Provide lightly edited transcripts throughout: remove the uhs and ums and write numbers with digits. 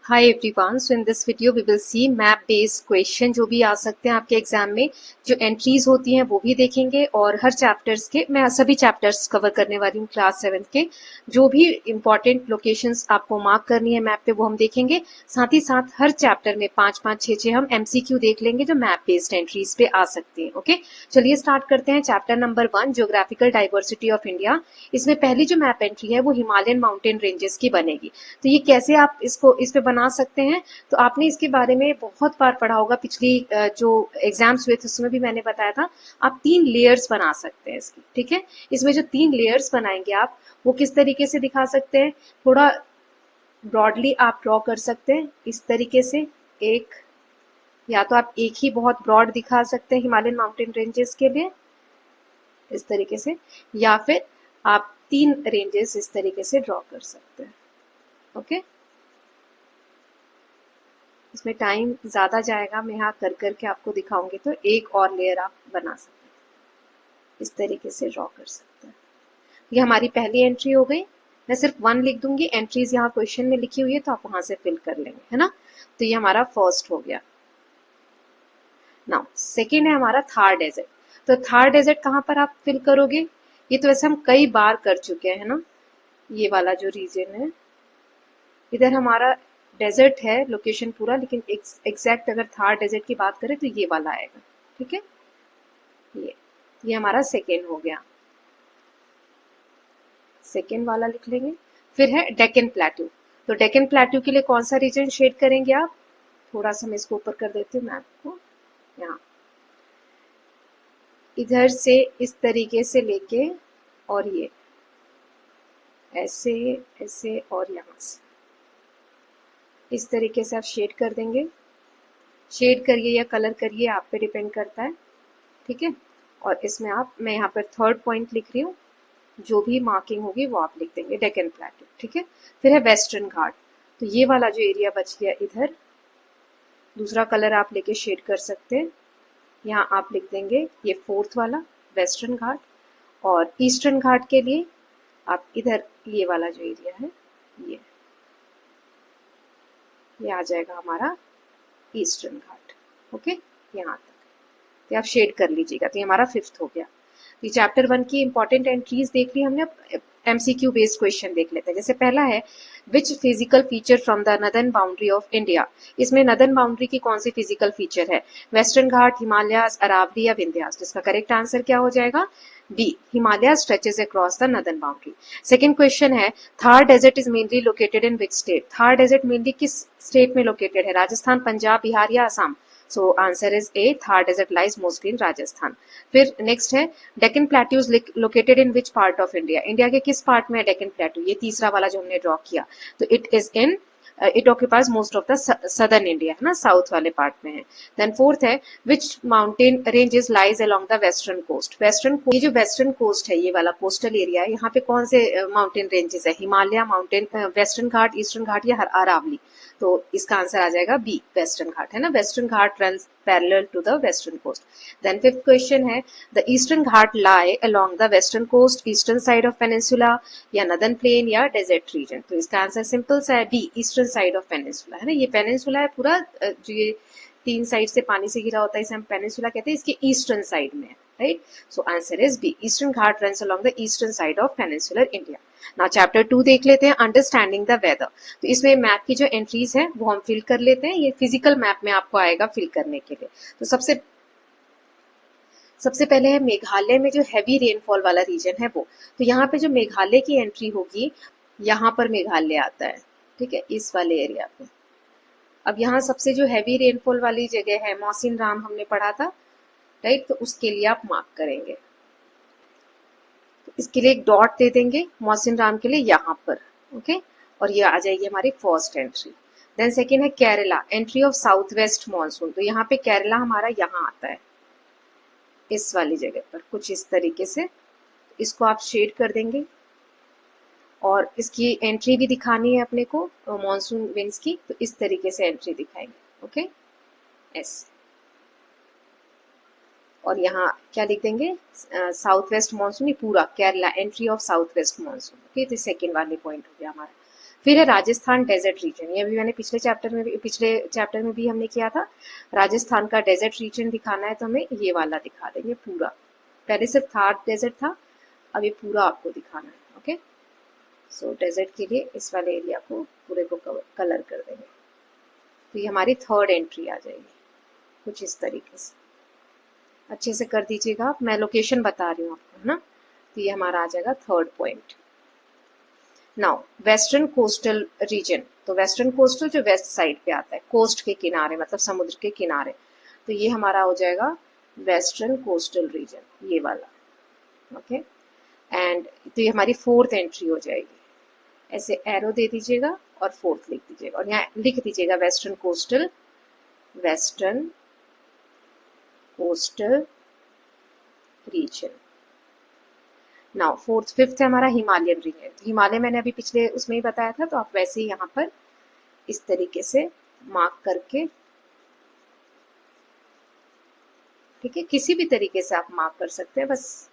Hi everyone, so in this video we will see map based question जो भी आ सकते हैं आपके एग्जाम में। जो एंट्रीज होती हैं वो भी देखेंगे और हर चैप्टर्स के मैं सभी चैप्टर्स कवर करने वाली हूँ क्लास 7 के। जो भी इंपॉर्टेंट लोकेशंस आपको मार्क करनी है मैप पे वो हम देखेंगे। साथ ही साथ हर चैप्टर में 5-5 6-6 हम एमसीक्यू देख लेंगे जो मैप बेस्ड एंट्रीज पे आ सकती हैं। ओके, चलिए स्टार्ट करते हैं। Chapter number 1, geographical diversity of India. इसमें पहली जो मैप एंट्री है वो हिमालयन माउंटेन रेंजेस की बनेगी। तो ये कैसे आप इसको इस पे बना सकते हैं, तो आपने इसके बारे में बहुत बार पढ़ा होगा। पिछली जो एग्जाम्स हुए थे उसमें भी मैंने बताया था। आप 3 लेयर्स बना सकते हैं इसकी, ठीक है। इसमें जो 3 लेयर्स बनाएंगे आप, वो किस तरीके से दिखा सकते हैं, थोड़ा ब्रॉडली आप ड्रॉ कर सकते हैं इस तरीके से। एक, या तो आप एक ही बहुत ब्रॉड दिखा सकते हैं हिमालयन माउंटेन रेंजेस के लिए इस तरीके से, या फिर आप 3 रेंजेस इस तरीके से ड्रॉ कर सकते हैं। ओके, इसमें टाइम ज़्यादा जाएगा, मैं यहाँ कर करके आपको दिखाऊंगी। तो एक और लेयर आप बना सकते हैं, इस तरीके से ड्रॉ कर सकते हैं। ये हमारी पहली एंट्री हो गई। मैं सिर्फ 1 लिख दूंगी, एंट्रीज यहाँ क्वेश्चन में लिखी हुई है तो आप वहां से फिल कर लेंगे, है ना। तो ये हमारा फर्स्ट हो गया। नाउ सेकेंड है हमारा थार डेजर्ट। तो थार डेजर्ट कहाँ पर आप फिल करोगे, ये तो वैसे हम कई बार कर चुके हैं ना। ये वाला जो रीजन है, इधर हमारा डेजर्ट है लोकेशन पूरा, लेकिन एग्जैक्ट अगर थार डेजर्ट की बात करें तो ये वाला आएगा, ठीक है। ये हमारा सेकेंड हो गया, सेकेंड वाला लिख लेंगे। फिर है डेक्कन प्लेट्यू। तो डेक्कन प्लेट्यू के लिए कौन सा रीजन शेड करेंगे आप, थोड़ा सा मैं इसको ऊपर कर देती हूँ मैप को। यहाँ इधर से इस तरीके से लेके, और ये ऐसे ऐसे, और यहाँ से इस तरीके से आप शेड कर देंगे। शेड करिए या कलर करिए, आप पे डिपेंड करता है, ठीक है। और इसमें आप, मैं यहाँ पर थर्ड पॉइंट लिख रही हूँ, जो भी मार्किंग होगी वो आप लिख देंगे डेक्कन प्लेट्यू, ठीक है। फिर है वेस्टर्न घाट। तो ये वाला जो एरिया बच गया इधर, दूसरा कलर आप लेके शेड कर सकते हैं। यहाँ आप लिख देंगे ये फोर्थ वाला वेस्टर्न घाट। और ईस्टर्न घाट के लिए आप इधर ये वाला जो एरिया है, ये आ जाएगा हमारा ईस्टर्न घाट। ओके, यहाँ तक तो आप शेड कर लीजिएगा। तो ये हमारा फिफ्थ हो गया। तो चैप्टर 1 की इंपॉर्टेंट एंट्रीज देख ली हमने। अब एमसीक्यू बेस्ड क्वेश्चन देख लेते हैं। जैसे पहला है, which physical feature from the northern boundary of India. इसमें नदर्न बाउंड्री की कौन सी फिजिकल फीचर है, वेस्टर्न घाट, हिमालयास, अरावली या विंध्यास। तो इसका करेक्ट आंसर क्या हो जाएगा, B, Himalaya stretches across the northern boundary. Second question है, Thar desert is mainly located in which state. Thar desert mainly किस स्टेट में लोकेटेड है, राजस्थान, पंजाब, बिहार या Assam. So answer is A, Thar desert lies mostly in Rajasthan. फिर नेक्स्ट है, Deccan plateaus located in which part of India. India के किस part में है डेक्कन प्लेट्यू, ये तीसरा वाला जो हमने ड्रॉ किया। तो it is in, it occupies most of the southern India, है ना, साउथ वाले पार्ट में है। देन फोर्थ है, which mountain ranges lies along the western coast. Western, ये जो वेस्टर्न कोस्ट है, ये वाला कोस्टल एरिया है, यहाँ पे कौन से माउंटेन रेंजेस है, हिमालय माउंटेन, वेस्टर्न घाट, ईस्टर्न घाट या अरावली। तो इसका आंसर आ जाएगा बी, वेस्टर्न घाट, है ना। Western Ghat runs parallel to the western coast. Then fifth question है, the eastern Ghat lie along the western coast, eastern side of peninsula या नदर्न प्लेन या डेजर्ट रीजन। तो इसका आंसर सिंपल सा है B, eastern side of peninsula, है ना। ये पेनिनसुला है पूरा, जो ये 3 साइड से पानी से घिरा होता है, इसे हम पेनिनसुला कहते हैं, इसके ईस्टर्न साइड में है, right. So answer is B, eastern Ghat runs along the eastern side of peninsular India. ना चैप्टर 2 देख लेते हैं, अंडरस्टैंडिंग द वेदर। तो इसमें मैप की जो एंट्रीज है वो हम फिल कर लेते हैं। ये फिजिकल मैप में आपको आएगा फिल करने के लिए। तो सबसे पहले है मेघालय में जो हैवी रेनफॉल वाला रीजन है वो। तो यहाँ पे जो मेघालय की एंट्री होगी, यहाँ पर मेघालय आता है, ठीक है, इस वाले एरिया पे। अब यहाँ सबसे जो हैवी रेनफॉल वाली जगह है, मौसिन राम हमने पढ़ा था, राइट। तो उसके लिए आप मार्क करेंगे, तो इसके लिए एक डॉट दे देंगे मौसिन राम के लिए यहाँ पर, ओके। और ये आ जाएगी हमारी फर्स्ट एंट्री। देन सेकेंड है Kerala, entry of south west monsoon. तो यहाँ पे केरला हमारा यहाँ आता है, इस वाली जगह पर कुछ इस तरीके से। इसको आप शेड कर देंगे और इसकी एंट्री भी दिखानी है अपने को मॉनसून विंड्स की, तो इस तरीके से एंट्री दिखाएंगे, ओके, ऐसे। और यहाँ क्या लिख देंगे, साउथ वेस्ट मानसून, ये पूरा Kerala, entry of south west monsoon, okay. तो सेकेंड वाले पॉइंट हो गया हमारा। फिर है राजस्थान डेजर्ट रीजन, ये अभी मैंने पिछले चैप्टर में भी हमने किया था। राजस्थान का डेजर्ट रीजन दिखाना है तो हमें ये वाला दिखा देंगे पूरा। पहले सिर्फ थार डेजर्ट था, अभी पूरा आपको दिखाना है। ओके, सो डेजर्ट के लिए इस वाले एरिया को पूरे को कलर कर देंगे। तो ये हमारी थर्ड एंट्री आ जाएगी कुछ इस तरीके से। अच्छे से कर दीजिएगा आप, मैं लोकेशन बता रही हूँ आपको, है ना। तो ये हमारा आ जाएगा third point. Now western coastal region, तो वेस्टर्न कोस्टल जो वेस्ट साइड पे आता है, कोस्ट के किनारे मतलब समुद्र के किनारे, तो ये हमारा हो जाएगा वेस्टर्न कोस्टल रीजन, ये वाला। ओके, एंड तो ये हमारी फोर्थ एंट्री हो जाएगी। ऐसे एरो दे दीजिएगा और फोर्थ लिख दीजिएगा, और यहाँ लिख दीजिएगा western coastal region. Now fifth है हमारा हिमालयन रीजन। हिमालय मैंने अभी पिछले उसमें ही बताया था, तो आप वैसे ही यहाँ पर इस तरीके से मार्क करके, ठीक है, किसी भी तरीके से आप मार्क कर सकते हैं, बस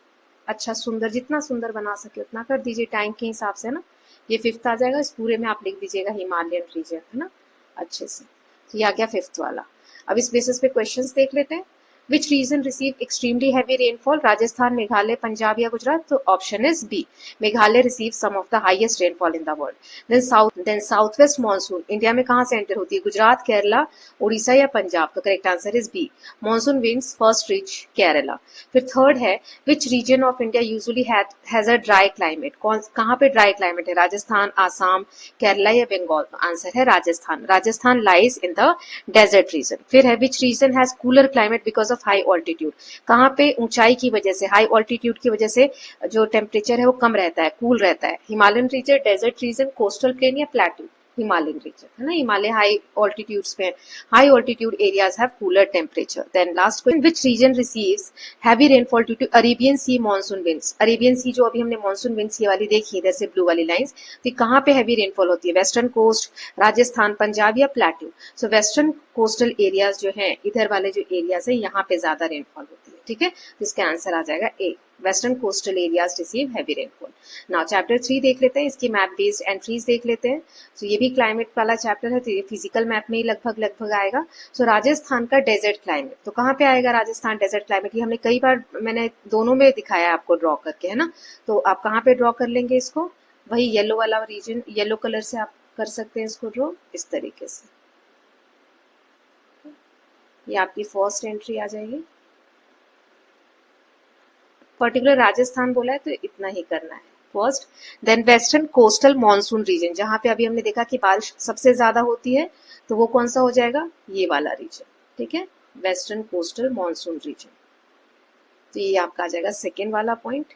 अच्छा सुंदर, जितना सुंदर बना सके उतना कर दीजिए टाइम के हिसाब से ना। ये फिफ्थ आ जाएगा, इस पूरे में आप लिख दीजिएगा हिमालयन रीजन, है ना, अच्छे से। तो ये आ गया फिफ्थ वाला। अब इस बेसिस पे क्वेश्चंस देख लेते हैं। Which region receive extremely heavy rainfall, Rajasthan, Meghalaya, Punjab या गुजरात? तो option is B, Meghalaya receive some of the highest rainfall in the world. Then south west monsoon India में कहाँ से एंटर होती है, गुजरात, केरला, उड़ीसा या पंजाब? तो correct answer is B, monsoon winds first reach Kerala. फिर थर्ड है, which region of India usually has a dry climate, कहाँ पे ड्राई क्लाइमेट है, राजस्थान, आसाम, केरला या बंगाल? तो आंसर है Rajasthan. Rajasthan lies in the desert region. फिर है, which region has cooler climate because of high altitude, कहाँ पे ऊंचाई की वजह से, हाई ऑल्टीट्यूड की वजह से जो टेम्परेचर है वो कम रहता है, कूल रहता है? Himalayan region, desert region, coastal plain या प्लेटू? हिमालयन रीजन, है ना, हिमालय हाई ऑल्टीट्यूड्स पे, high altitude areas have cooler temperature. Then last question, which region receives heavy rainfall due to Arabian sea monsoon winds? Arabian sea जो अभी हमने monsoon winds ये वाली देखी इधर से ब्लू वाली लाइंस, तो कहाँ पे हैवी रेनफॉल होती है, वेस्टर्न कोस्ट, राजस्थान, पंजाब या प्लेटू? सो वेस्टर्न कोस्टल एरियाज जो है, इधर वाले जो एरियाज है, यहाँ पे ज्यादा रेनफॉल होती है, ठीक है। तो इसका आंसर आ जाएगा A, western coastal areas receive heavy rainfall. Now chapter 3 देख लेते हैं, इसकी मैप बेस्ड एंट्रीज देख लेते हैं। तो ये भी क्लाइमेट वाला चैप्टर है, तो ये फिजिकल मैप में ही लगभग आएगा। सो राजस्थान का डेजर्ट क्लाइमेट, तो कहाँ पे आएगा राजस्थान डेजर्ट क्लाइमेट? ये हमने कई बार, मैंने दोनों में दिखाया है आपको ड्रॉ करके, है ना। तो आप कहाँ पे ड्रॉ कर लेंगे इसको, वही येलो वाला रीजन, येलो कलर से आप कर सकते हैं इसको ड्रॉ इस तरीके से। ये आपकी फर्स्ट एंट्री आ जाएगी। पर्टिकुलर राजस्थान बोला है तो इतना ही करना है first. Then western coastal monsoon region, जहां पे अभी हमने देखा कि बारिश सबसे ज्यादा होती है, तो वो कौन सा हो जाएगा, ये वाला रीजन, ठीक है, वेस्टर्न कोस्टल मानसून रीजन। तो ये आपका आ जाएगा सेकेंड वाला पॉइंट।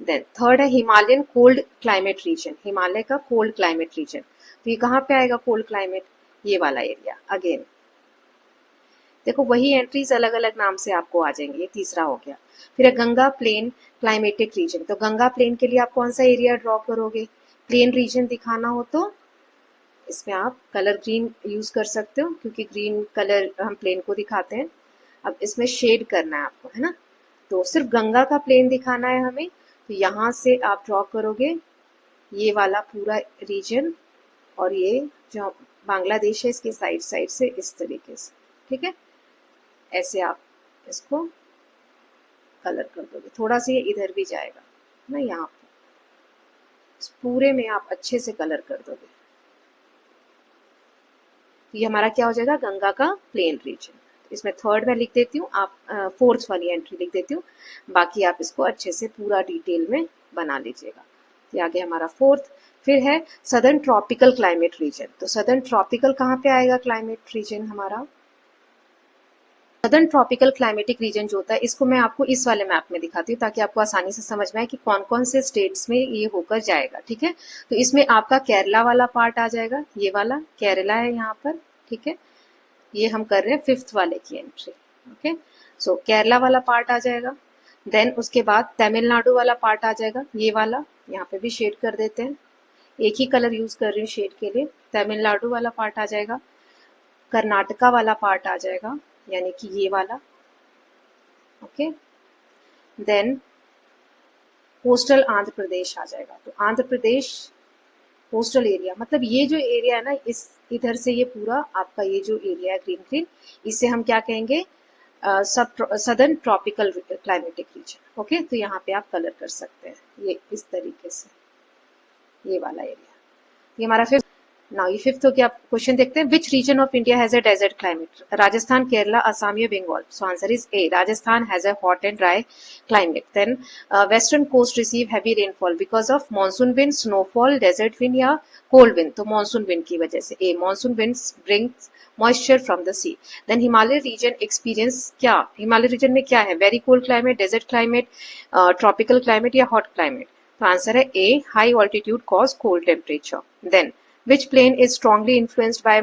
देन थर्ड है Himalayan cold climate reason, Himalaya का कोल्ड क्लाइमेट रीजन, तो ये कहाँ पे आएगा कोल्ड क्लाइमेट, ये वाला एरिया। अगेन देखो वही एंट्रीज अलग अलग नाम से आपको आ जाएंगे, ये तीसरा हो गया। फिर है गंगा प्लेन क्लाइमेटिक रीजन, तो गंगा प्लेन के लिए आप कौन सा एरिया ड्रॉ करोगे, प्लेन रीजन दिखाना हो तो इसमें आप कलर ग्रीन यूज कर सकते हो, क्योंकि ग्रीन कलर हम प्लेन को दिखाते हैं। अब इसमें शेड करना है आपको, है ना, तो सिर्फ गंगा का प्लेन दिखाना है हमें, तो यहाँ से आप ड्रॉ करोगे ये वाला पूरा रीजन, और ये जो बांग्लादेश है इसके साइड साइड से इस तरीके से, ठीक है, ऐसे आप इसको कलर कर दोगे। थोड़ा सा ये इधर भी जाएगा ना, यहाँ पर इस पूरे में आप अच्छे से कलर कर दोगे। तो ये हमारा क्या हो जाएगा, गंगा का प्लेन रीजन। इसमें थर्ड में लिख देती हूँ, आप फोर्थ वाली एंट्री लिख देती हूँ, बाकी आप इसको अच्छे से पूरा डिटेल में बना लीजिएगा। ये आगे हमारा फोर्थ। फिर है सदर्न ट्रॉपिकल क्लाइमेट रीजन, तो सदर्न ट्रॉपिकल कहाँ पे आएगा क्लाइमेट रीजन हमारा, सदर्न ट्रॉपिकल क्लाइमेटिक रीजन जो होता है, इसको मैं आपको इस वाले मैप में दिखाती हूँ ताकि आपको आसानी से समझ में आए कि कौन कौन से स्टेट्स में ये होकर जाएगा, ठीक है। तो इसमें आपका केरला वाला पार्ट आ जाएगा, ये वाला केरला है यहाँ पर, ठीक है, ये हम कर रहे हैं फिफ्थ वाले की एंट्री। ओके, सो केरला वाला पार्ट आ जाएगा। देन उसके बाद तमिलनाडु वाला पार्ट आ जाएगा, ये वाला, यहाँ पे भी शेड कर देते हैं, एक ही कलर यूज कर रही हूँ शेड के लिए। तमिलनाडु वाला पार्ट आ जाएगा, कर्नाटका वाला पार्ट आ जाएगा, यानी कि ये वाला। Okay, then coastal Andhra Pradesh आ जाएगा, तो आंध्र प्रदेश कोस्टल एरिया मतलब ये जो एरिया है ना, इस इधर से ये पूरा आपका ये जो एरिया है ग्रीन ग्रीन, इसे हम क्या कहेंगे, सब southern tropical climatic reason. Okay, तो यहाँ पे आप कलर कर सकते हैं ये इस तरीके से, ये वाला एरिया। ये हमारा फिफ्थ। नाउ ये फिफ्थ हो गया। क्वेश्चन देखते हैं, which region of India has a desert climate? Rajasthan, Kerala, Assam या Bengal? So answer is A, Rajasthan has a hot and dry climate. Then western coast receive heavy rainfall because of monsoon wind, snowfall, desert wind या cold wind? तो monsoon wind की वजह से, A monsoon winds brings moisture from the sea. Then Himalaya region experience क्या, Himalaya region में क्या है, very cold climate, desert climate, tropical climate या हॉट क्लाइमेट? तो आंसर है A, high altitude cause cold temperature. Then which plain is strongly influenced by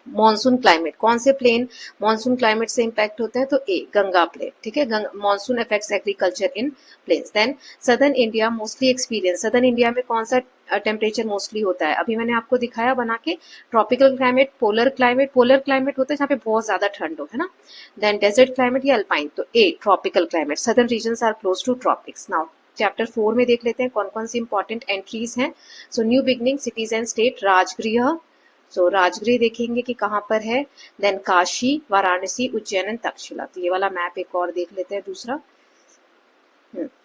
monsoon climate? कौन से plain monsoon climate से इंपैक्ट होते हैं? तो ए, गंगा प्लेन। ठीक है, monsoon affects agriculture in plains. Then southern India mostly experience, southern India में कौन सा टेम्परेचर मोस्टली होता है? अभी मैंने आपको दिखाया बना के, tropical climate, polar climate. Polar climate होता है जहाँ पे बहुत ज्यादा ठंड हो, है ना। देन डेजर्ट क्लाइमेट या अल्पाइन? तो A, tropical climate, southern region are close to tropics. Now chapter 4 में देख लेते हैं कौन कौन सी इंपॉर्टेंट एंट्रीज हैं। So new beginning, cities and state, Rajgriha. So Rajgriha देखेंगे कि कहाँ पर है। Then Kashi, Varanasi, Ujjain and Takshashila. तो ये वाला मैप एक और देख लेते हैं दूसरा।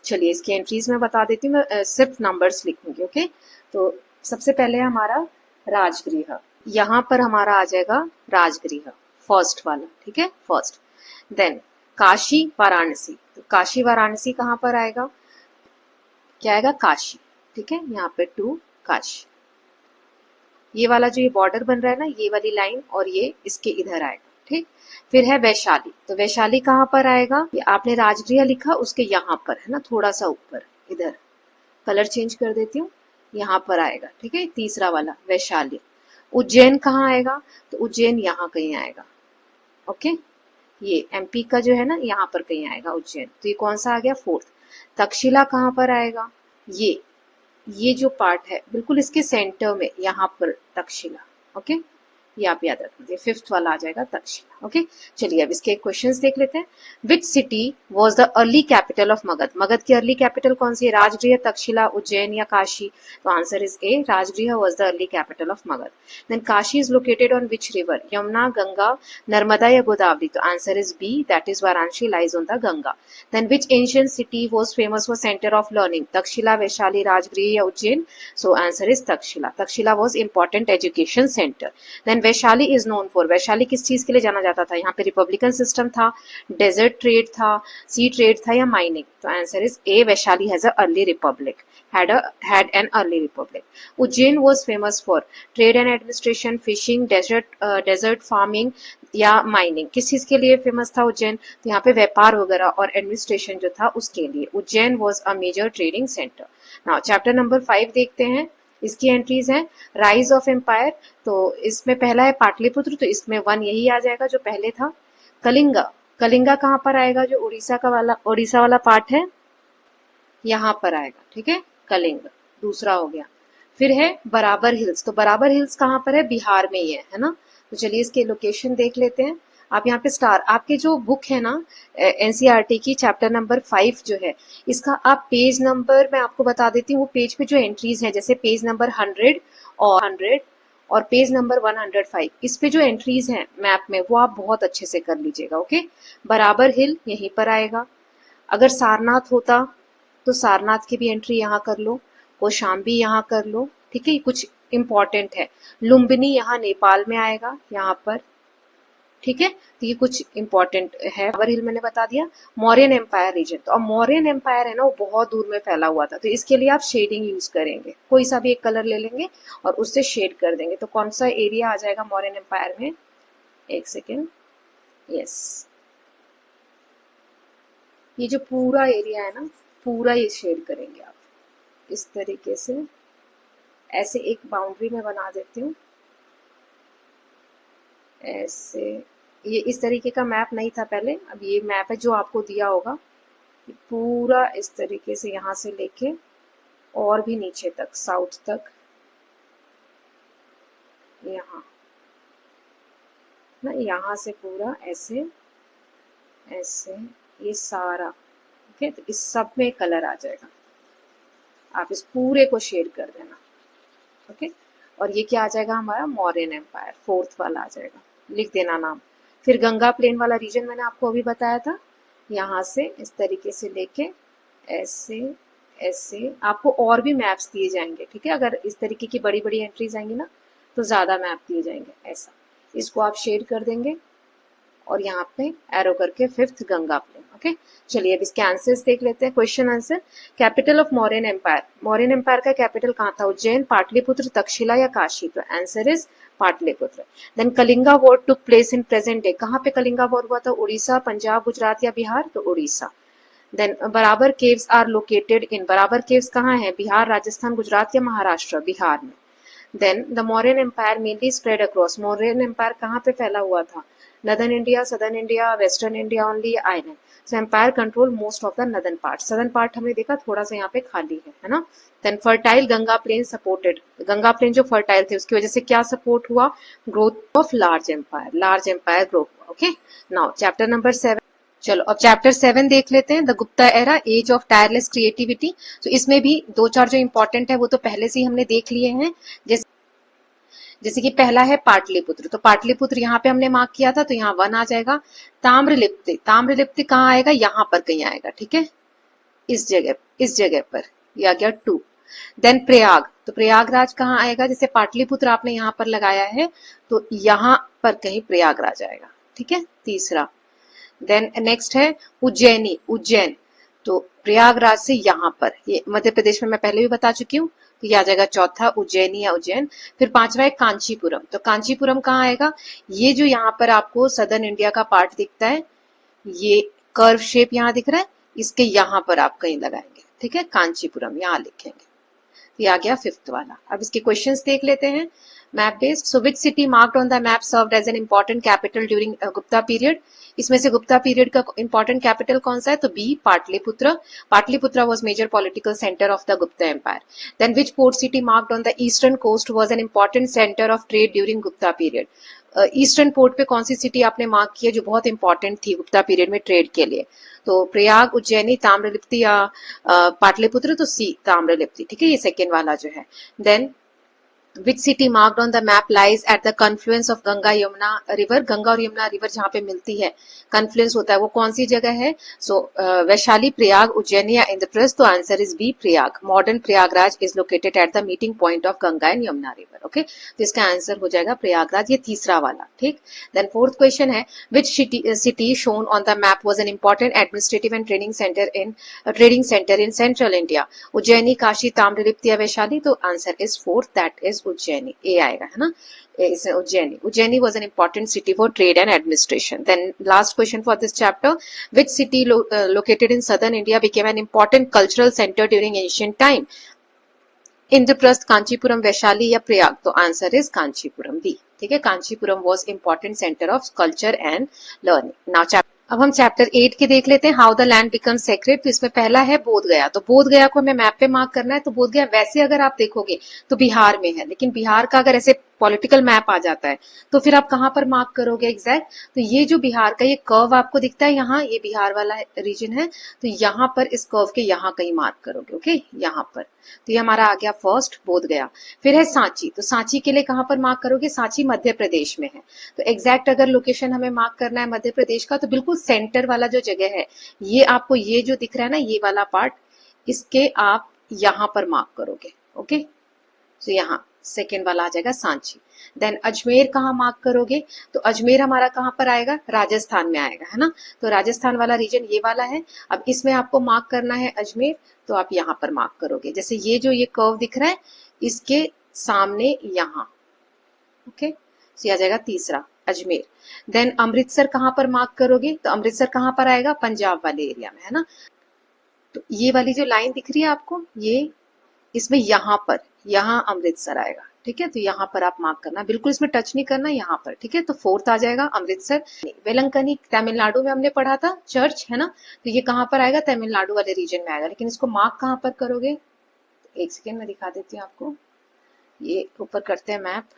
चलिए इसकी एंट्रीज में बता देती हूँ, मैं सिर्फ नंबर्स लिखूंगी। ओके, तो सबसे पहले हमारा राजगृह, यहाँ पर हमारा आ जाएगा राजगृह, फर्स्ट वाला। ठीक है, फर्स्ट। देन काशी, वाराणसी। तो काशी वाराणसी कहाँ पर आएगा, क्या आएगा, काशी। ठीक है, यहाँ पे टू काशी। ये वाला जो ये बॉर्डर बन रहा है ना, ये वाली लाइन और ये इसके इधर आएगा। ठीक, फिर है वैशाली। तो वैशाली कहाँ पर आएगा, ये आपने राजगृह लिखा उसके यहाँ पर है ना, थोड़ा सा ऊपर इधर, कलर चेंज कर देती हूँ, यहाँ पर आएगा। ठीक है, तीसरा वाला वैशाली। उज्जैन कहाँ आएगा, तो उज्जैन यहाँ कहीं आएगा। ओके, ये एमपी का जो है ना, यहाँ पर कहीं आएगा उज्जैन। तो ये कौन सा आ गया, फोर्थ। तक्षशिला कहाँ पर आएगा, ये जो पार्ट है बिल्कुल इसके सेंटर में, यहाँ पर तक्षशिला। ओके, ये आप याद रख लीजिए, फिफ्थ वाला आ जाएगा तक्षशिला। ओके, चलिए अब इसके क्वेश्चंस देख लेते हैं। Which city was the early capital of Magadh? Magadh की अर्ली कैपिटल कौन सी है, राजगृह, तक्षशिला, उज्जैन या काशी? तो answer is A, Rajgriha was the early capital of Magadh. Then Kashi is located on which river, Yamuna, Ganga, Narmada या गोदावरी? तो answer is B, that is Varanasi lies on the Ganga. Then which ancient city was famous for center of learning? Takshila, Vaishali, Rajgriha या Ujjain? So answer is Takshila. Takshila was important education center. Then Vaishali is known for, Vaishali किस चीज के लिए जाना जाता था? यहाँ पे रिपब्लिकन सिस्टम था, डेजर्ट ट्रेड था, सी ट्रेड था या माइनिंग? तो answer is A, Vaishali has a early Republic, had an early republic. Ujjain was famous for trade and administration, fishing, desert farming या माइनिंग? किस चीज के लिए फेमस था उज्जैन? तो यहाँ पे व्यापार वगैरह और एडमिनिस्ट्रेशन जो था उसके लिए। Ujjain was a major trading centre. Now chapter number 5 देखते हैं, इसकी एंट्रीज हैं। राइज ऑफ एम्पायर, तो इसमें पहला है पाटलिपुत्र, तो इसमें 1 यही आ जाएगा जो पहले था। कलिंगा, कलिंगा कहाँ पर आएगा, जो उड़ीसा वाला पार्ट है, यहाँ पर आएगा। ठीक है, कलिंग दूसरा हो गया। फिर है बराबर हिल्स, तो बराबर हिल्स कहाँ पर है, बिहार में ही है ना। तो चलिए इसके लोकेशन देख लेते हैं। आप यहाँ पे स्टार, आपके जो बुक है ना एनसीईआरटी की, चैप्टर नंबर 5 जो है, इसका आप पेज नंबर मैं आपको बता देती हूँ। वो पेज पे जो एंट्रीज है, जैसे पेज नंबर 100 और पेज नंबर 105, इस पे जो एंट्रीज हैं मैप में, वो आप बहुत अच्छे से कर लीजिएगा। ओके, बराबर हिल यहीं पर आएगा। अगर सारनाथ होता तो सारनाथ की भी एंट्री यहाँ कर लो, कौशाम्बी यहाँ कर लो। ठीक है, कुछ इंपॉर्टेंट है। लुम्बिनी यहाँ नेपाल में आएगा, यहाँ पर। ठीक है, तो ये कुछ इंपॉर्टेंट है। बाबर हिल मैंने बता दिया। मौर्यन एम्पायर रीजन, तो अब मौर्यन एम्पायर है ना, वो बहुत दूर में फैला हुआ था, तो इसके लिए आप शेडिंग यूज करेंगे। कोई सा भी एक कलर ले लेंगे और उससे शेड कर देंगे। तो कौन सा एरिया आ जाएगा मौर्यन एम्पायर में, एक सेकेंड, यस, ये जो पूरा एरिया है ना, पूरा ये शेड करेंगे आप इस तरीके से। ऐसे एक बाउंड्री में बना देती हूँ, ऐसे। ये इस तरीके का मैप नहीं था पहले, अब ये मैप है जो आपको दिया होगा। पूरा इस तरीके से यहाँ से लेके और भी नीचे तक, साउथ तक, यहाँ ना, यहाँ से पूरा ऐसे ऐसे, ये सारा। ओके, तो इस सब में कलर आ जाएगा। आप इस पूरे को शेड कर देना। ओके, और ये क्या आ जाएगा हमारा मौर्यन एम्पायर, फोर्थ वाला आ जाएगा, लिख देना नाम। फिर गंगा प्लेन वाला रीजन मैंने आपको अभी बताया था, यहाँ से इस तरीके से लेके ऐसे ऐसे आपको और भी मैप्स दिए जाएंगे, ठीक है। अगर इस तरीके की बड़ी बड़ी एंट्रीज आएंगी ना तो ज्यादा मैप दिए जाएंगे। ऐसा इसको आप शेड कर देंगे और यहाँ पे एरो करके फिफ्थ गंगा प्लेन। ओके, चलिए अब इसके आंसर्स देख लेते हैं। Question answer, capital of Mauryan empire, Mauryan empire का कैपिटल कहाँ था? उज्जैन, पाटलिपुत्र, तक्षशिला या काशी? तो answer is Pataliputra. Then Kalinga war took place in present day, कहाँ पे कलिंगा वॉर हुआ था? उड़ीसा, पंजाब, गुजरात या बिहार? तो उड़ीसा। देन बराबर केव्स आर लोकेटेड इन, बराबर केव्स कहाँ है? बिहार, राजस्थान, गुजरात या महाराष्ट्र? बिहार में। Then the Mauryan empire mainly spread across, Mauryan empire कहाँ पे फैला हुआ था? Northern India, southern India, western India only, island? So empire control most of the northern part, southern part हमने देखा थोड़ा सा यहाँ पे खाली है ना। Then fertile Ganga plain supported, Ganga plain जो फर्टाइल थे उसकी वजह से क्या सपोर्ट हुआ? Growth of large empire, large empire grow हुआ। Okay, now chapter number 7। चलो अब चैप्टर 7 देख लेते हैं, the Gupta era, age of tireless creativity. तो इसमें भी दो चार जो इंपॉर्टेंट है वो तो पहले से ही हमने देख लिए हैं। जैसे कि पहला है पाटलिपुत्र, तो पाटलिपुत्र यहाँ पे हमने मार्क किया था तो यहाँ 1 आ जाएगा। ताम्रलिप्ति, ताम्रलिप्ति कहाँ आएगा? यहाँ पर कहीं आएगा, ठीक है, इस जगह पर, ये आ गया 2। देन प्रयाग, तो प्रयागराज कहाँ आएगा? जैसे पाटलिपुत्र आपने यहाँ पर लगाया है तो यहाँ पर कहीं प्रयागराज आएगा, ठीक है, तीसरा। देन नेक्स्ट है उज्जैनी, उज्जैन, तो प्रयागराज से यहाँ पर, ये मध्य प्रदेश में मैं पहले भी बता चुकी हूँ, तो ये आ जाएगा चौथा उज्जैनी या उज्जैन। फिर पांचवा है कांचीपुरम, तो कांचीपुरम कहाँ आएगा? ये जो यहाँ पर आपको सदर्न इंडिया का पार्ट दिखता है, ये कर्व शेप यहाँ दिख रहा है, इसके यहाँ पर आप कहीं लगाएंगे, ठीक है, कांचीपुरम यहाँ लिखेंगे। ये आ गया 5th वाला। अब इसके क्वेश्चंस देख लेते हैं map based. So which city marked on the map served as an important capital during Gupta period, इसमें से गुप्ता पीरियड का इंपॉर्टेंट कैपिटल कौन सा है? तो B, Pataliputra, Pataliputra was major political centre of the Gupta empire. Then which port city marked on the eastern coast was an important centre of trade during Gupta period, eastern port पे कौन सी city आपने mark की है जो बहुत इंपॉर्टेंट थी गुप्ता पीरियड में trade के लिए? तो प्रयाग, उज्जैनी, ताम्रलिप्ति या पाटलिपुत्र? तो सी, ताम्रलिप्ति, ठीक है, ये सेकेंड वाला जो है। Then which city marked on the map lies at the confluence of Ganga Yamuna river, Ganga और यमुना रिवर जहां पे मिलती है, कन्फ्लुएंस होता है, वो कौन सी जगह है? सो वैशाली, प्रयाग, उज्जैनी या इंद्रप्रस्थ? तो answer is B, Prayag. Modern Prayagraj is located at the meeting point of Ganga and Yamuna river. Okay, तो इसका आंसर हो जाएगा प्रयागराज, ये तीसरा वाला, ठीक। देन 4th क्वेश्चन है, which city shown on the map was an important administrative and trading centre in central India, Ujjaini, Kashi, Tamralipti या वैशाली? तो answer is 4th, that is Ujjaini, A आएगा, है ना, Ujjaini. Ujjaini was an important city for trade and administration. Then last question for this chapter, which city located in southern India became an important cultural center during ancient time? Indraprastha, Kanchipuram, Vaishali या प्रयाग? तो answer is Kanchipuram, दी, ठीक है, Kanchipuram was important center of culture and learning. Now अब हम chapter 8 के देख लेते हैं, how the land become sacred. तो इसमें पहला है बोध गया, तो बोध गया को हमें मैप पे मार्क करना है। तो बोध गया वैसे अगर आप देखोगे तो बिहार में है, लेकिन बिहार का अगर ऐसे पॉलिटिकल मैप आ जाता है तो फिर आप कहाँ पर मार्क करोगे एग्जैक्ट? तो ये जो बिहार का ये कर्व आपको दिखता है यहाँ, ये बिहार वाला रीजन है, तो यहाँ पर इस कर्व के यहाँ कहीं मार्क करोगे। ओके, यहाँ पर, तो ये हमारा आ गया फर्स्ट बोध गया। फिर है सांची, तो सांची के लिए कहाँ पर मार्क करोगे? सांची मध्य प्रदेश में है, तो एग्जैक्ट अगर लोकेशन हमें मार्क करना है मध्य प्रदेश का, तो बिल्कुल सेंटर वाला जो जगह है, ये आपको ये जो दिख रहा है ना, ये वाला पार्ट, इसके आप यहाँ पर मार्क करोगे। ओके, तो यहाँ सेकेंड वाला आ जाएगा सांची। देन अजमेर कहाँ मार्क करोगे? तो अजमेर हमारा कहाँ पर आएगा? राजस्थान में आएगा, है ना, तो राजस्थान वाला रीजन ये वाला है। अब इसमें आपको मार्क करना है अजमेर, तो आप यहाँ पर मार्क करोगे, जैसे ये जो ये कर्व दिख रहा है इसके सामने यहाँ। ओके, तो ये आ जाएगा तीसरा अजमेर। देन अमृतसर कहाँ पर मार्क करोगे? तो अमृतसर कहाँ पर आएगा? पंजाब वाले एरिया में, है ना, तो ये वाली जो लाइन दिख रही है आपको, ये इसमें यहाँ पर, यहाँ अमृतसर आएगा, ठीक है, तो यहाँ पर आप मार्क करना, बिल्कुल इसमें टच नहीं करना यहाँ पर, ठीक है। तो 4th आ जाएगा अमृतसर। वेलंकनी तमिलनाडु में हमने पढ़ा था, चर्च, है ना, तो ये कहाँ पर आएगा? तमिलनाडु वाले रीजन में आएगा, लेकिन इसको मार्क कहाँ पर करोगे? एक सेकेंड में दिखा देती हूँ आपको, ये ऊपर करते हैं map.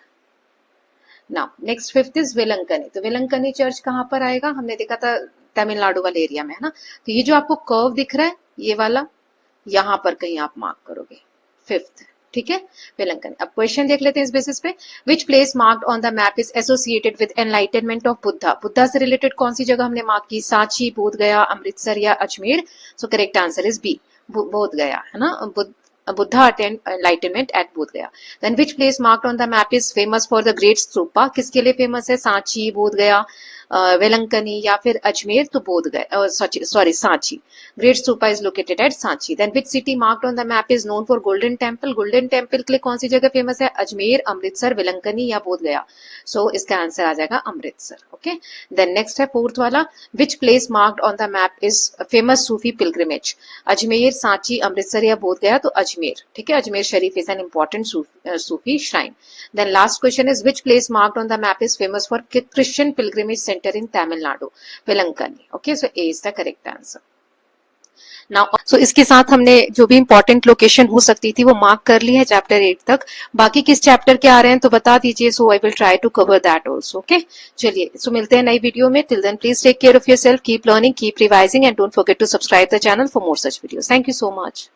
Now next 5th is Velankanni, तो वेलंकनी चर्च कहाँ पर आएगा? हमने देखा था तमिलनाडु वाले एरिया में, है ना, तो ये जो आपको कर्व दिख रहा है ये वाला, यहाँ पर कहीं आप मार्क करोगे, 5th, ठीक है, वेलंकनी। अब क्वेश्चन देख लेते हैं इस बेसिस पे। विच place marked on the map is associated with enlightenment of Buddha? Buddha से रिलेटेड कौन सी जगह हमने मार्क की? सांची, बोध गया, अमृतसर या Ajmer? So correct answer is B, Bodh Gaya, है ना। Buddha attend enlightenment at Bodh Gaya. Then which place marked on the map is famous for the great stupa? किसके लिए फेमस है? सांची, बोध गया, वेलंकनी या फिर अजमेर? तो Bodh Gaya, sorry Sanchi. Great stupa is located at Sanchi. Then which city marked on the map is known for Golden Temple? Golden Temple के लिए कौन सी जगह फेमस है? अजमेर, अमृतसर, वेलंकनी या बोध गया? सो इसका आंसर आ जाएगा अमृतसर। ओके, देन नेक्स्ट है फोर्थ वाला। Which place marked on the map is famous Sufi pilgrimage? Ajmer, Sanchi, Amritsar या बोध गया? तो अजमेर, ठीक है, Ajmer Sharif is an important Sufi shrine. Then last question is which place marked on the map is famous for Christian pilgrimage centre in Tamil Nadu? Velankanni. Okay, so A is the correct answer. Now so इसके साथ हमने जो भी important location हो सकती थी वो mark कर ली है चैप्टर 8 तक। बाकी किस चैप्टर के आ रहे हैं तो बता दीजिए, so I will try to cover that also. Okay, चलिए, सो मिलते हैं नई वीडियो में। Till then please take care of yourself, keep learning, keep revising and don't forget to subscribe the channel for more such videos. Thank you so much.